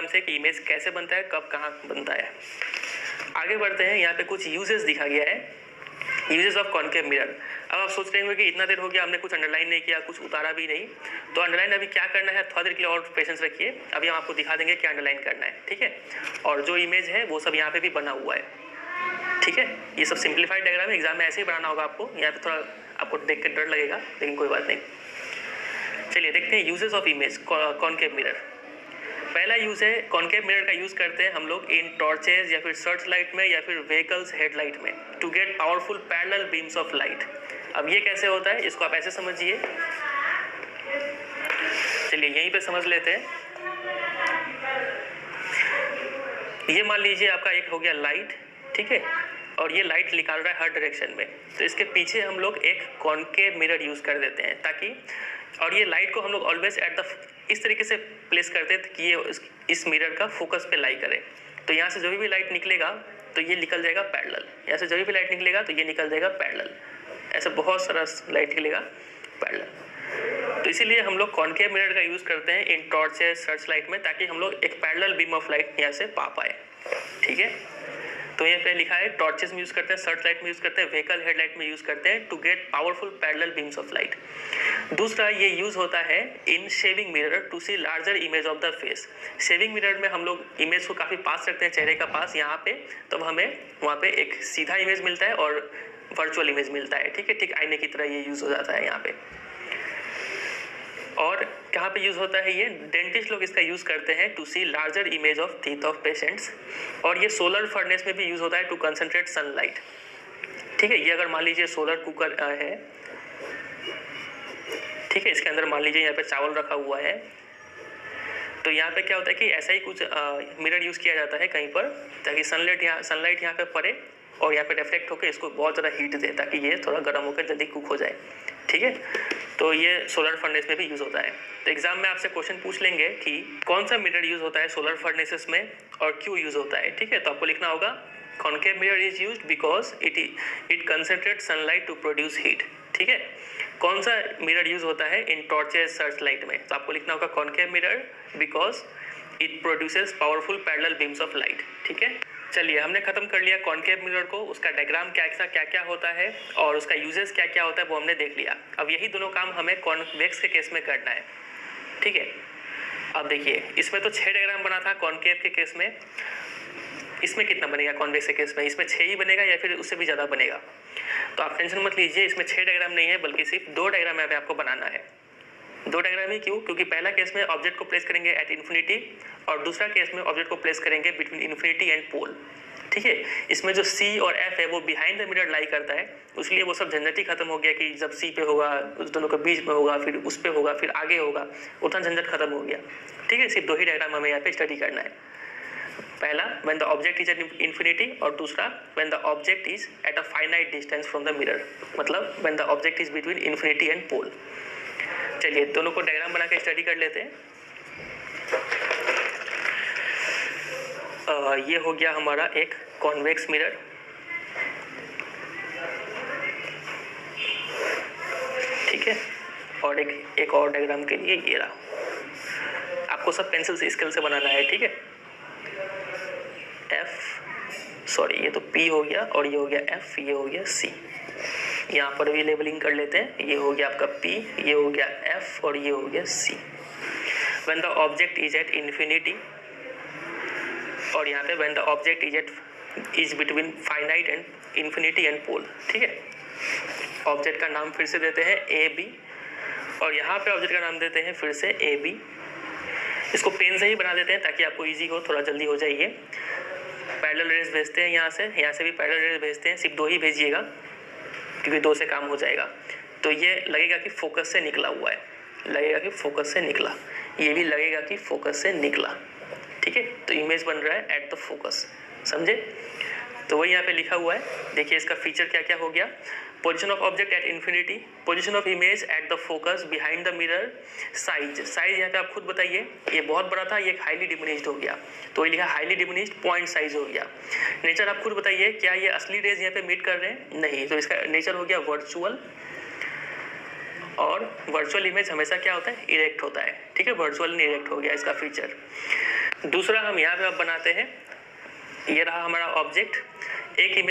Diagram से कि image कैसे बनता है, कब कहाँ बनता है। आगे बढ़ते हैं, यहाँ पे कुछ यूजेस दिखा गया है, यूजेस ऑफ कॉनकेव मिरर। अब आप सोच रहे होंगे कि इतना देर हो गया हमने कुछ अंडरलाइन नहीं किया, कुछ उतारा भी नहीं, तो अंडरलाइन अभी क्या करना है, थोड़ा देर के लिए और पेशेंस रखिए, अभी हम आपको दिखा देंगे क्या अंडरलाइन करना है, ठीक है। और जो इमेज है वो सब यहाँ पे भी बना हुआ है, ठीक है। ये सब सिंप्लीफाइड डायग्राम है, एग्जाम में ऐसे ही बनाना होगा आपको, यहाँ पे थोड़ा आपको देख के डर लगेगा, लेकिन कोई बात नहीं। चलिए देखते हैं uses of image concave mirror. पहला यूज है, कॉनकेव मिरर का यूज करते हैं हम लोग इन टॉर्चेज या फिर सर्च लाइट में या फिर व्हीकल्स हेडलाइट में to get powerful parallel beams of light. अब ये कैसे होता है, इसको आप ऐसे समझिए, चलिए यहीं पे समझ लेते हैं। ये मान लीजिए आपका एक हो गया लाइट, ठीक है, और ये लाइट निकाल रहा है हर डायरेक्शन में, तो इसके पीछे हम लोग एक कॉनकेव मिरर यूज कर देते हैं ताकि, और ये लाइट को हम लोग ऑलवेज एट द इस तरीके से प्लेस करते हैं कि ये इस मिरर का फोकस पे लाई करे। तो यहाँ से जो भी लाइट निकलेगा तो ये निकल जाएगा पैरेलल, यहाँ से जो भी लाइट निकलेगा तो ये निकल जाएगा पैरेलल, ऐसे बहुत सारा लाइट निकलेगा पैरेलल। तो इसीलिए हम लोग कॉनकेव मिरर का यूज करते हैं इन टॉर्चेज सर्च लाइट में, ताकि हम लोग एक पैरेलल बीम ऑफ लाइट यहाँ से पा पाए, ठीक है। तो यहाँ पे लिखा है टॉर्चेस में यूज करते हैं, सर्च लाइट में यूज करते हैं, व्हीकल हेडलाइट में यूज करते हैं to get powerful parallel beams of light. दूसरा ये यूज होता है in shaving mirror to see larger image of the face. Shaving mirror में हम लोग इमेज को काफी पास रखते हैं चेहरे का पास यहाँ पे, तब हमें वहाँ पे एक सीधा इमेज मिलता है और वर्चुअल इमेज मिलता है, ठीक है, ठीक आईने की तरह ये यूज हो जाता है यहाँ पे। और कहाँ पे यूज होता है ये, डेंटिस्ट लोग इसका यूज करते हैं to see larger image of teeth of patients. और ये सोलर फर्नेस में भी यूज होता है टू कंसंट्रेट सनलाइट, ठीक है। ये अगर मान लीजिए सोलर कुकर है, ठीक है, इसके अंदर मान लीजिए यहाँ पे चावल रखा हुआ है, तो यहाँ पे क्या होता है कि ऐसा ही कुछ मिरर यूज किया जाता है कहीं पर, ताकि सनलाइट यहाँ पे पड़े और यहाँ पे रिफ्लेक्ट होकर इसको बहुत ज़्यादा हीट दे, ताकि ये थोड़ा गर्म होकर जल्दी कुक हो जाए, ठीक है। तो ये सोलर फर्नेस में भी यूज होता है। तो एग्जाम में आपसे क्वेश्चन पूछ लेंगे कि कौन सा मिरर यूज होता है सोलर फर्नेसेस में और क्यों यूज होता है, ठीक है। तो आपको लिखना होगा concave mirror is used because it concentrate sunlight to produce heat, ठीक है। कौन सा मिरर यूज होता है इन टॉर्चेस सर्च लाइट में, तो आपको लिखना होगा concave mirror because it produces powerful parallel beams of light, ठीक है। चलिए हमने खत्म कर लिया कॉनकेव मिरर को, उसका डायग्राम क्या क्या होता है और उसका यूजेस क्या क्या होता है वो हमने देख लिया। अब यही दोनों काम हमें कॉन्वेक्स के केस में करना है, ठीक है। अब देखिए इसमें तो 6 डायग्राम बना था कॉनकेव के केस में, इसमें कितना बनेगा कॉन्वेक्स के केस में, इसमें 6 ही बनेगा या फिर उससे भी ज़्यादा बनेगा। तो आप टेंशन मत लीजिए, इसमें 6 डायग्राम नहीं है बल्कि सिर्फ 2 डायग्राम यहाँ पे आपको बनाना है। 2 डायग्राम ही क्यों, क्योंकि पहला केस में ऑब्जेक्ट को प्लेस करेंगे एट इन्फिनिटी और दूसरा केस में ऑब्जेक्ट को प्लेस करेंगे बिटवीन इन्फिनिटी एंड पोल, ठीक है। इसमें जो C और F है वो बिहाइंड द मिरर लाई करता है, इसलिए वो सब झंझट ही खत्म हो गया कि जब C पे होगा उस दोनों के बीच में होगा, फिर उस पे होगा, फिर आगे होगा, उतना झंझट खत्म हो गया, ठीक है। सिर्फ 2 ही डायग्राम हमें यहाँ पे स्टडी करना है। पहला when the object is at infinity और दूसरा when the object is at a finite distance from the mirror, मतलब when the object is between infinity and pole. चलिए दोनों को डायग्राम बना के स्टडी कर लेते हैं। ये हो गया हमारा एक कॉन्वेक्स मिरर, ठीक है, और एक और डायग्राम के लिए ये रहा। आपको सब पेंसिल से स्केल से बनाना है, ठीक है। ये तो P हो गया और ये हो गया F, ये हो गया C। यहाँ पर भी लेबलिंग कर लेते हैं, ये हो गया आपका P, ये हो गया F और ये हो गया C। When the object is at infinity और यहाँ पे when the object is between finite and infinity and pole, ठीक है। ऑब्जेक्ट का नाम फिर से देते हैं AB और यहाँ पे ऑब्जेक्ट का नाम देते हैं फिर से AB। इसको पेन से ही बना देते हैं ताकि आपको इजी हो, थोड़ा जल्दी हो जाइए। पैरेलल रेज भेजते हैं यहाँ से भी पैरेलल रेज भेजते हैं, सिर्फ 2 ही भेजिएगा क्योंकि 2 से काम हो जाएगा। तो ये लगेगा कि फोकस से निकला हुआ है, लगेगा कि फोकस से निकला, ये भी लगेगा कि फोकस से निकला, ठीक है। तो इमेज बन रहा है एट द फोकस, समझे। तो वही यहाँ पे लिखा हुआ है, देखिए इसका फीचर क्या क्या हो गया। Position of object at infinity, position of image at the focus behind the mirror, size यहाँ पे आप खुद बताइए, ये बहुत बड़ा था, ये हाईली डिमिनिश्ड हो गया, तो ये लिखा हाईली डिमिनिश्ड पॉइंट साइज हो गया। नेचर आप खुद बताइए, क्या ये असली रेज यहाँ पे मीट कर रहे हैं, नहीं, तो इसका नेचर हो गया वर्चुअल। और वर्चुअल इमेज हमेशा क्या होता है, इरेक्ट होता है, ठीक है, वर्चुअल इरेक्ट हो गया इसका फीचर। दूसरा हम यहाँ पे अब बनाते हैं, ये रहा हमारा ऑब्जेक्ट। एक इमेज